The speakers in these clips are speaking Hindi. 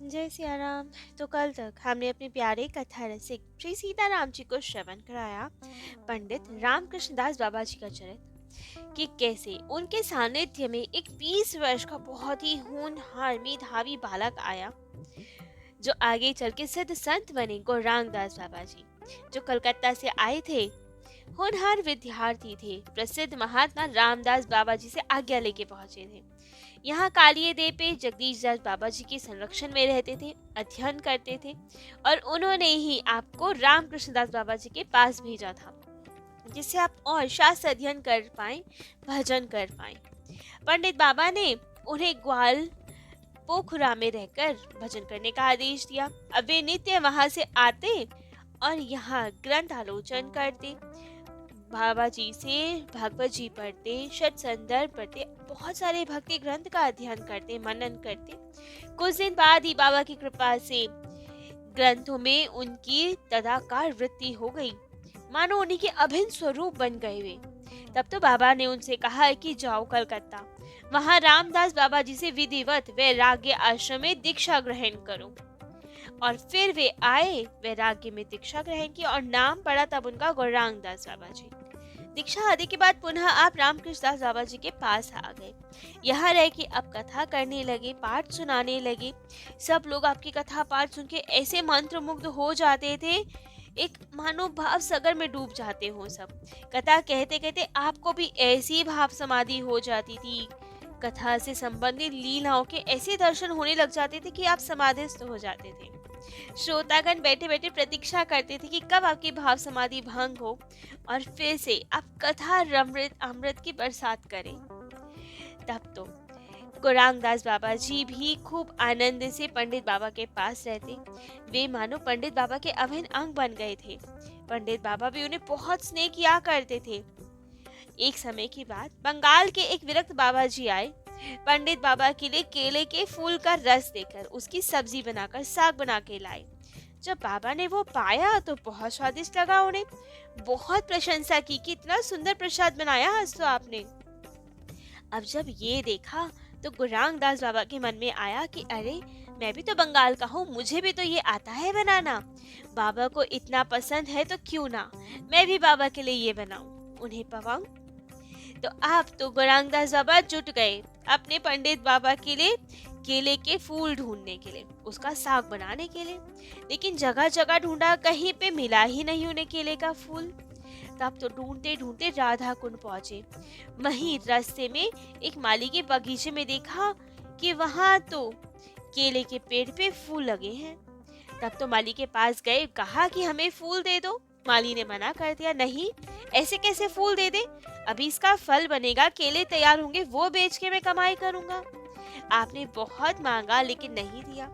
जय सिया राम। तो कल तक हमने अपने प्यारे कथा रसिक श्री सीताराम जी को श्रवण कराया पंडित रामकृष्ण दास बाबा जी का चरित्र कि कैसे उनके सानिध्य में एक 20 वर्ष का बहुत ही होनहार मेधावी बालक आया जो आगे चल के सिद्ध संत बने गौरांग दास बाबा जी, जो कलकत्ता से आए थे। होनहार विद्यार्थी थे, प्रसिद्ध महात्मा रामदास बाबा जी से आज्ञा लेके पहुंचे थे। यहाँ कालिये देव पे जगदीश दास बाबा जी के संरक्षण में रहते थे, अध्ययन करते थे और उन्होंने ही आपको रामकृष्ण दास बाबा जी के पास भेजा था, जिससे आप और शास्त्र अध्ययन कर पाए, भजन कर पाए। पंडित बाबा ने उन्हें ग्वाल पोखरा में रहकर भजन करने का आदेश दिया। अब वे नित्य वहां से आते और यहाँ ग्रंथ आलोचन करते, बाबा जी से भागवत जी पढ़ते, षट संदर्भ पढ़ते, बहुत सारे भक्ति ग्रंथ का अध्ययन करते, मनन करते। कुछ दिन बाद ही बाबा की कृपा से ग्रंथों में उनकी तदाकार वृत्ति हो गई, मानो उन्हीं के अभिन्न स्वरूप बन गए वे। तब तो बाबा ने उनसे कहा कि जाओ कलकत्ता, वहां रामदास बाबा जी से विधिवत वैराग्य आश्रम में दीक्षा ग्रहण करो। और फिर वे आए, वैराग्य में दीक्षा ग्रहण की और नाम पड़ा तब उनका गौरांग दास बाबा जी। दीक्षा आदि के बाद पुनः आप रामकृष्ण दास बाबा जी के पास आ गए। यहाँ रह के अब कथा करने लगे, पाठ सुनाने लगे। सब लोग आपकी कथा पाठ सुन के ऐसे मंत्रमुग्ध हो जाते थे, एक मानो भाव सागर में डूब जाते हो सब। कथा कहते कहते आपको भी ऐसी भाव समाधि हो जाती थी, कथा से संबंधित लीलाओं के ऐसे दर्शन होने लग जाते थे कि आप समाधिस्थ हो जाते थे। श्रोतागण बैठे बैठे प्रतीक्षा करते थे कि कब आपकी भाव समाधि भंग हो और फिर से आप कथा अमृत अमृत की बरसात करें। तब तो गौरांग दास बाबा जी भी खूब आनंद से पंडित बाबा के पास रहते। वे मानो पंडित बाबा के अभिन्न अंग बन गए थे। पंडित बाबा भी उन्हें बहुत स्नेह किया करते थे। एक समय की बात, बंगाल के एक विरक्त बाबा जी आए। पंडित बाबा के लिए केले के फूल का रस देकर उसकी सब्जी बनाकर साग बना के लाए। जब बाबा ने वो पाया तो बहुत स्वादिष्ट लगा उन्हें। बहुत प्रशंसा की कि इतना सुंदर प्रसाद बनाया आज तो आपने। अब जब ये देखा तो गौरांग दास बाबा के मन में आया कि अरे, मैं भी तो बंगाल का हूँ, मुझे भी तो ये आता है बनाना। बाबा को इतना पसंद है तो क्यों ना मैं भी बाबा के लिए ये बनाऊं, उन्हें पवाऊं। तो आप तो गौरांग दास बाबा जुट गए अपने पंडित बाबा के लिए केले के फूल ढूंढने के लिए, उसका साग बनाने के लिए। लेकिन जगह जगह ढूंढा, कहीं पे मिला ही नहीं उन्हें केले का फूल। तब तो ढूंढते ढूंढते राधा कुंड पहुंचे। वहीं रास्ते में एक माली के बगीचे में देखा कि वहां तो केले के पेड़ पे फूल लगे हैं। तब तो माली के पास गए, कहा कि हमें फूल दे दो। माली ने मना कर दिया, नहीं, ऐसे कैसे फूल दे दे, अभी इसका फल बनेगा, केले तैयार होंगे, वो बेच के मैं कमाई करूंगा। आपने बहुत मांगा लेकिन नहीं दिया।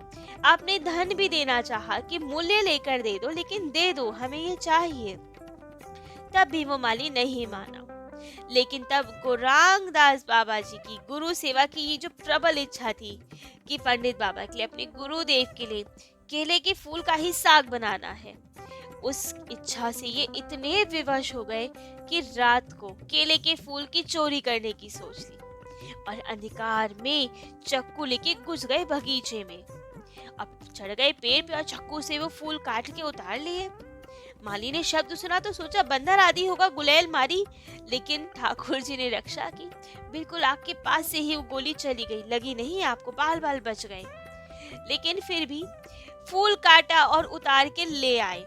आपने धन भी देना चाहा कि मूल्य लेकर दे दो, लेकिन दे दो, हमें ये चाहिए। तब भी वो माली नहीं माना। लेकिन तब गौरांग दास बाबा जी की गुरु सेवा की ये जो प्रबल इच्छा थी कि पंडित बाबा के लिए, अपने गुरुदेव के लिए केले के फूल का ही साग बनाना है, उस इच्छा से ये इतने विवश हो गए कि रात को केले के फूल की चोरी करने की सोच ली और अंधकार में चाकू लेके घुस गए बगीचे में। अब चढ़ गए पेड़ पे और चाकू से वो फूल काट के उतार लिए। माली ने शब्द सुना तो सोचा बंदर आदि होगा, गुलेल मारी, लेकिन ठाकुर जी ने रक्षा की। बिल्कुल आपके पास से ही वो गोली चली गई, लगी नहीं आपको, बाल बाल बच गए। लेकिन फिर भी फूल काटा और उतार के ले आए।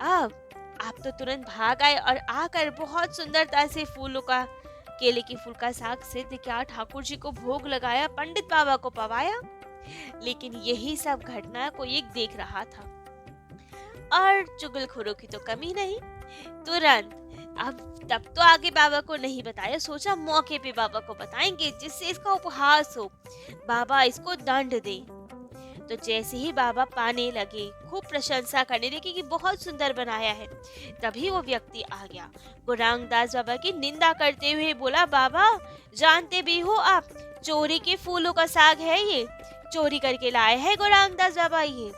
अब आप तो तुरंत भाग आए और आकर बहुत सुंदरता से फूलों का, केले के फूल का साग सिद्ध किया, ठाकुर जी को भोग लगाया, पंडित बाबा को पवाया। लेकिन यही सब घटना कोई एक देख रहा था और चुगलखोरों की तो कमी नहीं। तुरंत अब तब तो आगे बाबा को नहीं बताया, सोचा मौके पे बाबा को बताएंगे जिससे इसका उपहास हो, बाबा इसको दंड दे। तो जैसे ही बाबा पाने लगे, खूब प्रशंसा करने लगे कि बहुत सुंदर बनाया है, तभी वो व्यक्ति आ गया। गौरांग दास बाबा की निंदा करते हुए बोला, बाबा जानते भी हो आप, चोरी के फूलों का साग है ये, चोरी करके लाए हैं गौरांग दास बाबा ये।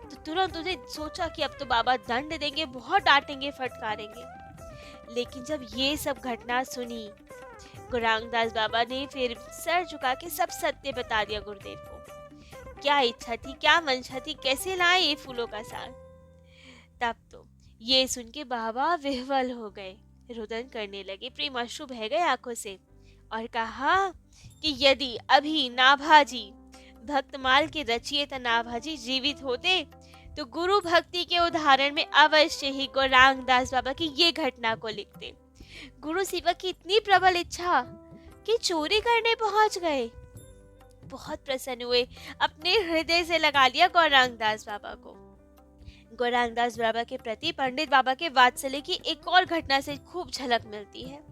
तो तुरंत उन्हें सोचा कि अब तो बाबा दंड देंगे, बहुत डांटेंगे, फटकारेंगे। लेकिन जब ये सब घटना सुनी, गौरांग दास बाबा ने फिर सर झुका के सब सत्य बता दिया गुरुदेव को। क्या इच्छा थी, क्या मंशा थी, कैसे लाए ये फूलों का साथ। तब तो ये सुन के बाबा विह्वल हो गए, रुदन करने लगे, प्रेम अश्रु बह गए आंखों से, और कहा कि यदि अभी नाभाजी भक्तमाल के रचयिता नाभाजी जीवित होते तो गुरु भक्ति के उदाहरण में अवश्य ही गौरांग दास बाबा की ये घटना को लिखते। गुरु सेवा की इतनी प्रबल इच्छा कि चोरी करने पहुंच गए। बहुत प्रसन्न हुए, अपने हृदय से लगा लिया गौरांग दास बाबा को। गौरांग दास बाबा के प्रति पंडित बाबा के वात्सल्य की एक और घटना से खूब झलक मिलती है।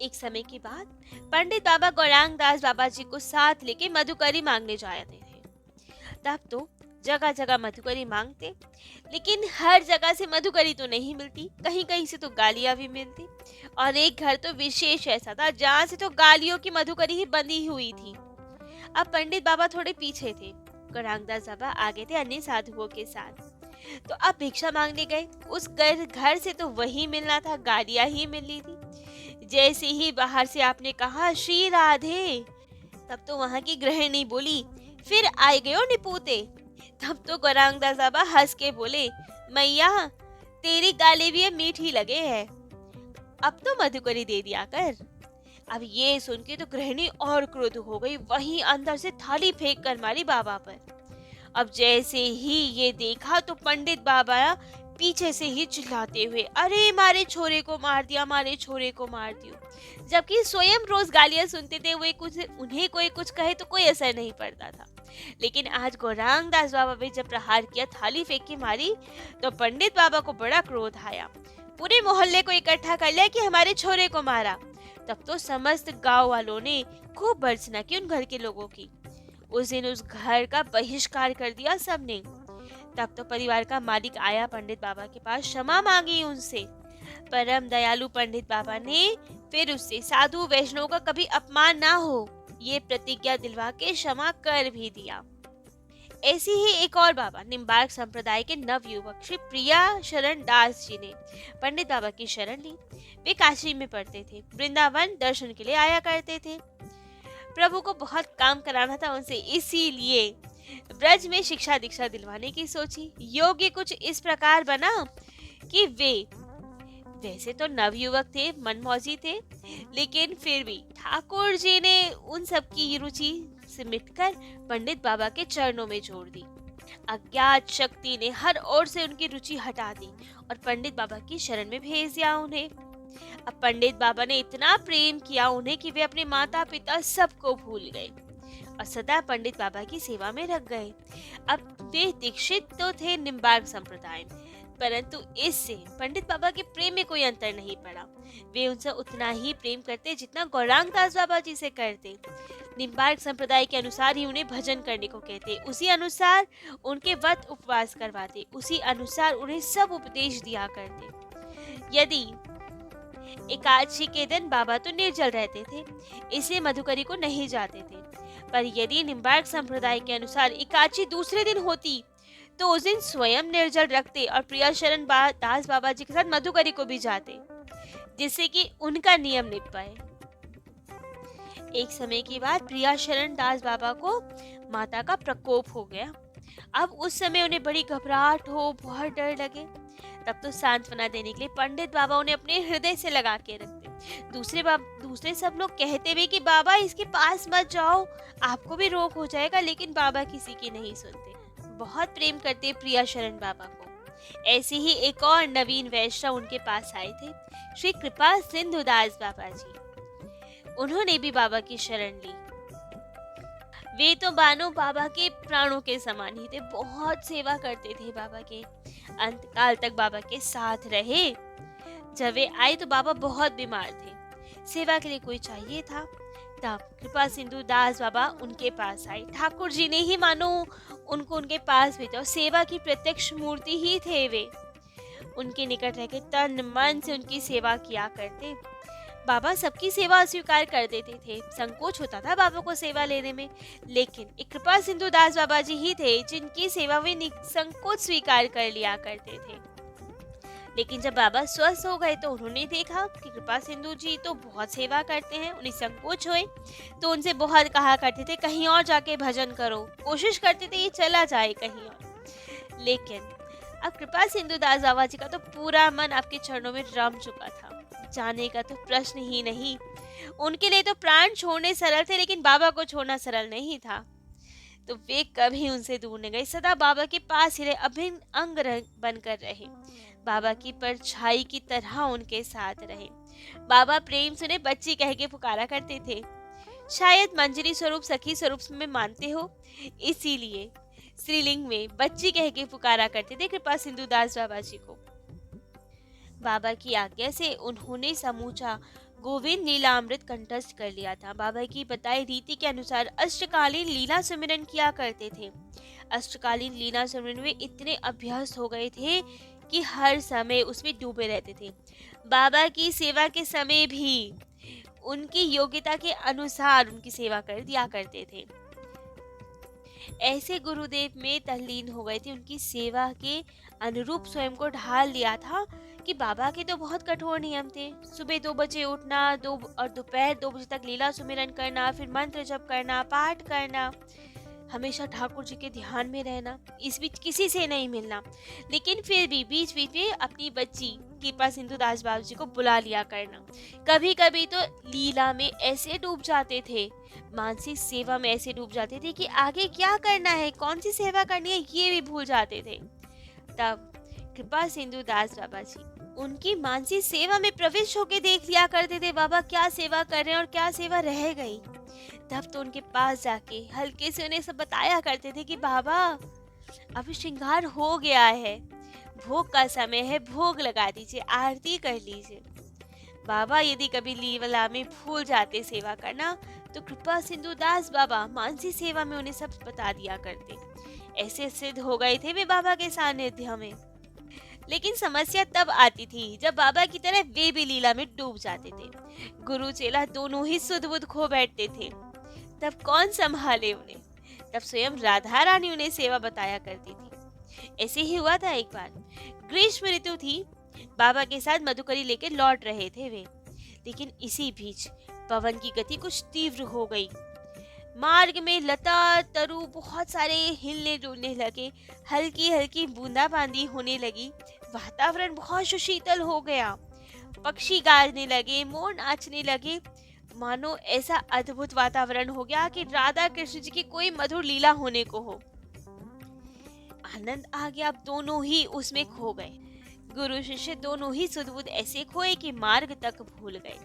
एक समय की बात, पंडित बाबा गौरांग दास बाबा जी को साथ लेके मधुकरी मांगने जाते थे। तब तो जगह जगह मधुकरी मांगते, लेकिन हर जगह से मधुकरी तो नहीं मिलती, कहीं कहीं से तो गालियां भी मिलती, और एक घर तो विशेष ऐसा था जहाँ से तो गालियों की मधुकरी ही बंधी हुई थी। अब पंडित बाबा थोड़े पीछे थे, गौरांग दास बाबा आगे थे अन्य साधुओं के साथ। तो अब भिक्षा मांगने गए, उस घर से तो वही मिलना था, गालियां ही मिलनी थी। जैसे ही बाहर से आपने कहा श्री राधे, तब तो वहां की गृहिणी बोली, फिर आए गयो निपूते। तब तो गौरांग दास बाबा हंस के बोले, मैया तेरी गाली भी मीठी लगे है, अब तो मधुकरी दे दिया कर। अब ये सुन के तो गृहिणी और क्रोध हो गई, वहीं अंदर से थाली फेंक कर मारी बाबा पर। अब जैसे ही ये देखा तो पंडित बाबा पीछे से ही चिल्लाते हुए, अरे मारे छोरे को मार दिया, मारे छोरे को मार दियो। जबकि स्वयं रोज गालियां सुनते थे, उन्हें कोई कुछ कहे तो कोई असर नहीं पड़ता था। लेकिन आज गौरांग दास बाबा ने जब प्रहार किया, थाली फेंक के मारी, तो पंडित बाबा को बड़ा क्रोध आया। पूरे मोहल्ले को इकट्ठा कर लिया कि हमारे छोरे को मारा। तब तो समस्त गांव वालों ने खूब भर्त्सना की उन घर के लोगों की। उस दिन उस घर का बहिष्कार कर दिया सबने। तब तो परिवार का मालिक आया पंडित बाबा के पास, क्षमा मांगी उनसे। परम दयालु पंडित बाबा ने फिर उससे साधु वैष्णव का कभी अपमान ना हो, ये प्रतिज्ञा दिलवा के क्षमा कर भी दिया। ऐसी ही एक और बाबा निम्बार्क संप्रदाय के नव युवक श्री प्रिया शरण दास जी ने पंडित बाबा की शरण ली। वे काशी में पढ़ते थे, वृंदावन दर्शन के लिए आया करते थे। प्रभु को बहुत काम कराना था उनसे, इसीलिए ब्रज में शिक्षा दीक्षा दिलवाने की सोची। योग्य कुछ इस प्रकार बना कि वे वैसे तो नवयुवक थे, मनमौजी थे, लेकिन फिर भी ठाकुर जी ने उन सब की रुचि सिमटकर पंडित बाबा के चरणों में जोड़ दी। अज्ञात शक्ति ने हर ओर से उनकी रुचि हटा दी और पंडित बाबा की शरण में भेज दिया उन्हें। अब पंडित बाबा ने इतना प्रेम किया उन्हें कि वे अपने माता पिता सबको भूल गए और सदा पंडित बाबा की सेवा में रख गए। अब वे दीक्षित तो थे निम्बार्क संप्रदाय में, परंतु इससे पंडित बाबा के प्रेम में कोई अंतर नहीं पड़ा। वे उनसे उतना ही प्रेम करते जितना गौरांग दास बाबा जी से करते। निम्बार्क संप्रदाय के अनुसार ही उन्हें भजन करने को कहते, उसी अनुसार उनके व्रत उपवास करवाते, उसी अनुसार उन्हें सब उपदेश दिया करते। यदि एकादशी के दिन बाबा तो निर्जल रहते थे, इसलिए मधुकरी को नहीं जाते थे, पर यदि निम्बार्क संप्रदाय के अनुसार एकादशी दूसरे दिन होती तो उस दिन स्वयं निर्जल रखते और प्रिया शरण दास बाबा जी के साथ मधुकरी को भी जाते, जिससे कि उनका नियम निभ पाए। एक समय की बात, प्रिया शरण दास बाबा को माता का प्रकोप हो गया। अब उस समय उन्हें बड़ी घबराहट हो, बहुत डर लगे। तब तो सांत्वना देने के लिए पंडित बाबा उन्हें अपने हृदय से लगा के रखते। दूसरे सब लोग कहते भी कि बाबा इसके पास मत जाओ, आपको भी रोग हो जाएगा, लेकिन बाबा किसी की नहीं सुनते। बहुत प्रेम करते प्रिया शरण बाबा को। ऐसे ही एक और नवीन वैष्णव उनके पास आए थे, श्री कृपा सिंधु दास बाबा जी। उन्होंने भी बाबा की शरण ली। वे तो बानो बाबा के प्राणों के समान ही थे, बहुत सेवा करते थे बाबा के। अंत काल तक बाबा के साथ रहे। जब वे आए तो बाबा बहुत बीमार थे, सेवा के लिए कोई चाहिए था। तब कृपा सिंधु दास बाबा उनके पास आए। ठाकुर जी ने ही मानो उनको उनके पास भेजा और सेवा की प्रत्यक्ष मूर्ति ही थे वे। उनके निकट रहकर तन मन से उनकी सेवा किया करते। बाबा सबकी सेवा अस्वीकार कर देते थे, संकोच होता था बाबा को सेवा लेने में, लेकिन एक कृपा सिंधु दास बाबा जी ही थे जिनकी सेवा वे संकोच स्वीकार कर लिया करते थे। लेकिन जब बाबा स्वस्थ हो गए तो उन्होंने देखा कि कृपा सिंधु जी तो बहुत सेवा करते हैं। उन्हें संकोच हुए तो उनसे बहुत कहा करते थे कहीं और जाके भजन करो, कोशिश करते थे ये चला जाए कहीं और। लेकिन अब कृपा सिंधु दास बाबा जी का तो पूरा मन आपके चरणों में रम चुका था, जाने का तो प्रश्न ही नहीं। उनके लिए तो प्राण छोड़ने सरल थे, लेकिन बाबा को छोड़ना सरल नहीं था। तो वे कभी उनसे दूर नहीं गए, सदा बाबा के पास ही रहे, अभिन्न अंग बनकर रहे, बाबा की परछाई की तरह उनके साथ रहे। बाबा प्रेम से उन्हें बच्ची कह के पुकारा करते थे। शायद मंजरी स्वरूप सखी स्वरूप में मानते हो, इसीलिए स्त्रीलिंग में बच्ची कह के पुकारा करते थे कृपा सिंधु दास बाबा जी को। बाबा की आज्ञा से उन्होंने समूचा गोविंद लीलामृत कंठस्थ कर लिया था। बाबा की बताई रीति के अनुसार अष्टकालीन लीला सुमिरन किया करते थे। अष्टकालीन लीला सुमिरन में इतने अभ्यस्त हो गए थे कि हर समय उसमें डूबे रहते थे। बाबा की सेवा के समय भी उनकी योग्यता के अनुसार उनकी सेवा कर दिया करते थे। ऐसे गुरुदेव में तल्लीन हो गए थे, उनकी सेवा के अनुरूप स्वयं को ढाल दिया था कि बाबा के तो बहुत कठोर नियम थे। सुबह 2 बजे उठना, और दोपहर 2 बजे तक लीला सुमिरन करना, फिर मंत्र जप करना, पाठ करना, हमेशा ठाकुर जी के ध्यान में रहना, इस बीच किसी से नहीं मिलना। लेकिन फिर भी बीच बीच में अपनी बच्ची कृपा सिंधु दास बाबू जी को बुला लिया करना। कभी कभी तो लीला में ऐसे डूब जाते थे, मानसिक सेवा में ऐसे डूब जाते थे कि आगे क्या करना है, कौन सी सेवा करनी है, ये भी भूल जाते थे। तब कृपा सिंधु दास बाबा जी उनकी मानसिक सेवा में प्रविष्ट होके देख लिया करते थे बाबा क्या सेवा कर रहे हैं और क्या सेवा रह गई। तब तो उनके पास जाके हल्के से उन्हें सब बताया करते थे कि बाबा अभी श्रृंगार हो गया है, भोग का समय है, भोग लगा दीजिए, आरती कर लीजिए। बाबा यदि कभी लीला में भूल जाते सेवा करना तो कृपा सिंधु दास बाबा मानसी सेवा में उन्हें सब बता दिया करते। ऐसे सिद्ध हो गए थे वे बाबा के सानिध्य में। लेकिन समस्या तब आती थी जब बाबा की तरह वे भी लीला में डूब जाते थे। गुरु चेला दोनों ही सुध बुध खो बैठते थे। तब कौन संभाले उन्हें? तब स्वयं राधा रानी उन्हें सेवा बताया करती थी। ऐसे ही हुआ था एक बार, ग्रीष्म ऋतु थी, बाबा के साथ मधुकरी लेकर लौट रहे थे वे। लेकिन इसी बीच पवन की गति कुछ तीव्र हो गई। मार्ग में लता तरु बहुत सारे हिलने डुलने लगे, हल्की हल्की बूंदाबांदी होने लगी, वातावरण बहुत सुशीतल हो गया, पक्षी गाजने लगे, मोर नाचने लगे, मानो ऐसा अद्भुत वातावरण हो गया कि राधा कृष्ण जी की कोई मधुर लीला होने को हो। आनंद आ गया, अब दोनों ही उसमें खो गए। गुरु शिष्य दोनों ही सुध-बुध ऐसे खोए कि मार्ग तक भूल गए,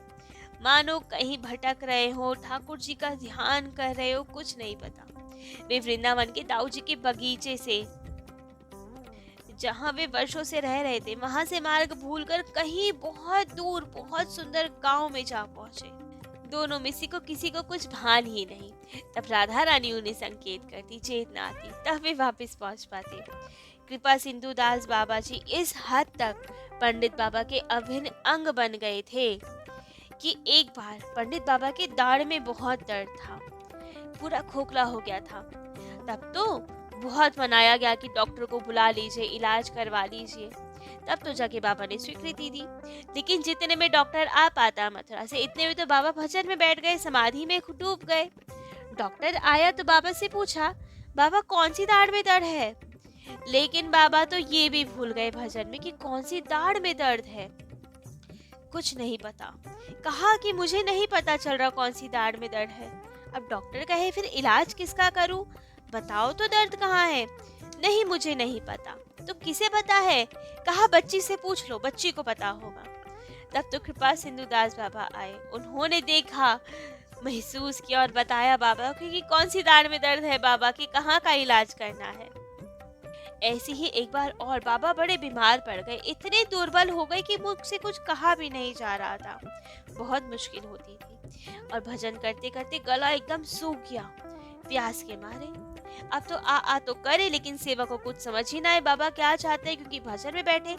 मानो कहीं भटक रहे हो, ठाकुर जी का ध्यान कर रहे हो, कुछ नहीं पता। वे वृंदावन के दाऊ जी के बगीचे से, जहाँ वे वर्षों से रह रहे थे, वहां से मार्ग भूलकर कहीं बहुत दूर बहुत सुंदर गांव में जा पहुंचे। दोनों में से को किसी को कुछ भान ही नहीं। तब राधा रानी उन्हें संकेत करती, चेतना आती, तब वे वापस पहुंच पाते। कृपा सिंधु दास बाबा जी इस हद तक पंडित बाबा के अभिन्न अंग बन गए थे कि एक बार पंडित बाबा के दाढ़ में बहुत दर्द था, पूरा खोखला हो गया था। तब तो बहुत मनाया गया कि डॉक्टर को बुला लीजिए, इलाज करवा लीजिए। तब तो जाके बाबा ने स्वीकृति दी। लेकिन जितने में डॉक्टर आ पाता मथुरा से, इतने में तो बाबा भजन में बैठ गए, समाधि में डूब गए। डॉक्टर आया तो बाबा से पूछा, बाबा कौन सी दाढ़ में दर्द है? लेकिन बाबा तो ये भी भूल गए भजन में कि कौन सी दाढ़ में दर्द है। कुछ नहीं पता, कहा कि मुझे नहीं पता चल रहा कौन सी दाढ़ में दर्द है। अब डॉक्टर कहे फिर इलाज किसका करूं, बताओ तो दर्द कहाँ है? नहीं मुझे नहीं पता। तो किसे पता है? कहा बच्ची से पूछ लो, बच्ची को पता होगा। तब तो कृपा सिंधु दास बाबा आए, उन्होंने देखा, महसूस किया और बताया बाबा को कि कौन सी दाढ़ में दर्द है बाबा, की कहाँ का इलाज करना है। ऐसी ही एक बार और बाबा बड़े बीमार पड़ गए, इतने दुर्बल हो गए कि मुझसे कुछ कहा भी नहीं जा रहा था, बहुत मुश्किल होती थी। और भजन करते करते गला एकदम सूख गया प्यास के मारे। अब तो आ तो करे, लेकिन सेवा को कुछ समझ ही ना आए बाबा क्या चाहते हैं, क्योंकि भजन में बैठे।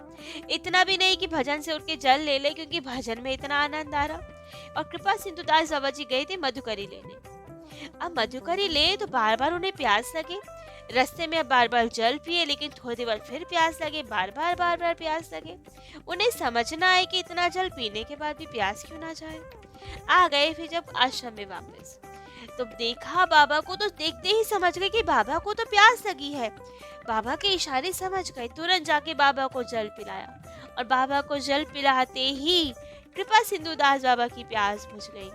इतना भी नहीं कि भजन से उठ के जल ले ले, क्योंकि भजन में इतना आनंद आ रहा। और कृपा सिंधु दास बाबा जी गए थे मधुकरी लेने। अब मधुकरी ले तो बार बार उन्हें प्यास लगे, रास्ते में बार बार जल पिए, लेकिन थोड़ी देर बाद फिर प्यास लगे, बार बार प्यास लगे। उन्हें समझ ना आए कि इतना जल पीने के बाद भी प्यास क्यों ना जाए। आ गए फिर जब आश्रम में वापस, तो देखा बाबा को, तो देखते ही समझ गए कि बाबा को तो प्यास लगी है। बाबा के इशारे समझ गए, तुरंत जाके बाबा को जल पिलाया, और बाबा को जल पिलाते ही कृपा सिंधु दास बाबा की प्यास बुझ गई।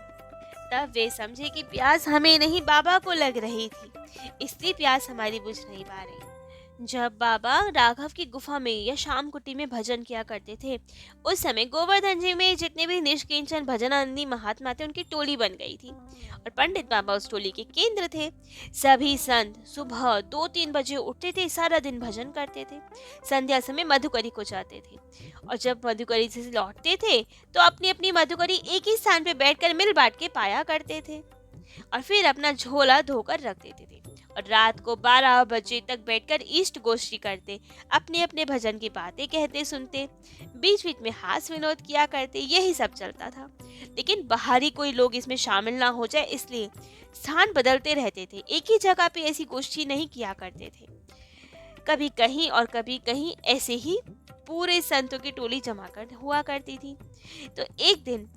तब वे समझे कि प्यास हमें नहीं बाबा को लग रही थी, इसलिए प्यास हमारी बुझ नहीं पा रही। जब बाबा राघव की गुफा में या शाम कुटी में भजन किया करते थे, उस समय गोवर्धन जी में जितने भी निष्किंचन भजनानंदी महात्मा थे, उनकी टोली बन गई थी, और पंडित बाबा उस टोली के केंद्र थे। सभी संत सुबह 2-3 बजे उठते थे, सारा दिन भजन करते थे, संध्या समय मधुकरी को जाते थे, और जब मधुकरी से लौटते थे तो अपनी अपनी मधुकरी एक ही स्थान पे बैठकर मिल बांट के पाया करते थे, और फिर अपना झोला धोकर रख देते थे, और रात को 12 बजे तक बैठकर इष्ट गोष्ठी करते, अपने अपने भजन की बातें कहते सुनते, बीच बीच में हास विनोद किया करते। यही सब चलता था, लेकिन बाहरी कोई लोग इसमें शामिल ना हो जाए, इसलिए स्थान बदलते रहते थे, एक ही जगह पे ऐसी गोष्ठी नहीं किया करते थे। कभी कहीं और कभी कहीं ऐसे ही पूरे संतों की टोली जमा कर हुआ करती थी। तो एक दिन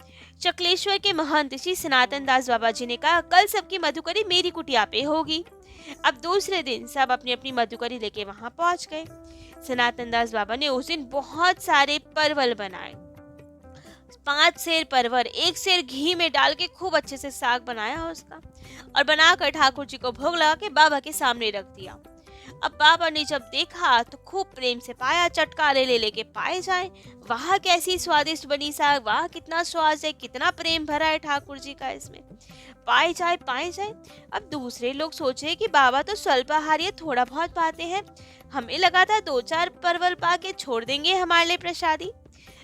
चकलेश्वर के महंत श्री सनातन दास बाबा जी ने कहा, कल सबकी मधुकरी मेरी कुटिया पे होगी। अब दूसरे दिन सब अपनी अपनी मधुकरी लेके वहां पहुंच गए। सनातन दास बाबा ने उस दिन बहुत सारे परवल बनाए, 5 सेर परवर, 1 सेर घी में डाल के खूब अच्छे से साग बनाया उसका, और बनाकर ठाकुर जी को भोग लगा के बाबा के सामने रख दिया। अब बाबा ने जब देखा तो खूब प्रेम से पाया, चटकारे ले लेके पाए जाए, वाह कैसी स्वादिष्ट बनी साग, वाह कितना स्वाद है, कितना प्रेम भरा है ठाकुर जी का इसमें, पाए जाए पाए जाए। अब दूसरे लोग सोचे कि बाबा तो स्वल्पाहारी है, थोड़ा बहुत पाते हैं, हमें लगा था 2-4 परवल पा के छोड़ देंगे हमारे लिए प्रसादी,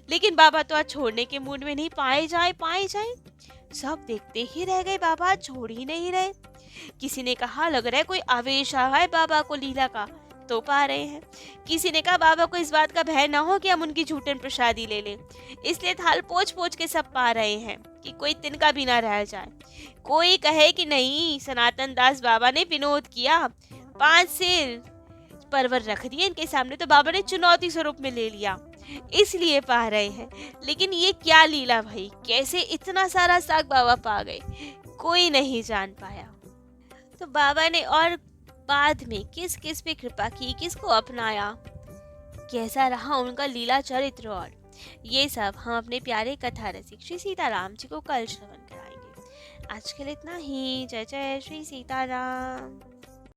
लेकिन बाबा तो आज छोड़ने के मूड में नहीं, पाए जाए पाए जाए। सब देखते ही रह गए, बाबा छोड़ ही नहीं रहे। किसी ने कहा लग रहा है कोई आवेश आ है बाबा को लीला का, तो पा रहे हैं। किसी ने कहा बाबा को इस बात का भय ना हो कि हम उनकी झूठन प्रसादी ले लें, इसलिए थाल पोछ पोछ के सब पा रहे हैं कि कोई तिनका भी ना रह जाए। कोई कहे कि नहीं, सनातन दास बाबा ने विनोद किया, 5 सेर परवर रख दिए इनके सामने, तो बाबा ने चुनौती स्वरूप में ले लिया, इसलिए पा रहे हैं। लेकिन ये क्या लीला भाई, कैसे इतना सारा साग बाबा पा गए, कोई नहीं जान पाया। तो बाबा ने और बाद में किस किस पे कृपा की, किसको अपनाया, कैसा रहा उनका लीला चरित्र, और ये सब हम अपने प्यारे कथा रसिक श्री सीताराम जी को कल श्रवण कराएंगे। आज के लिए इतना ही। जय जय श्री सीताराम।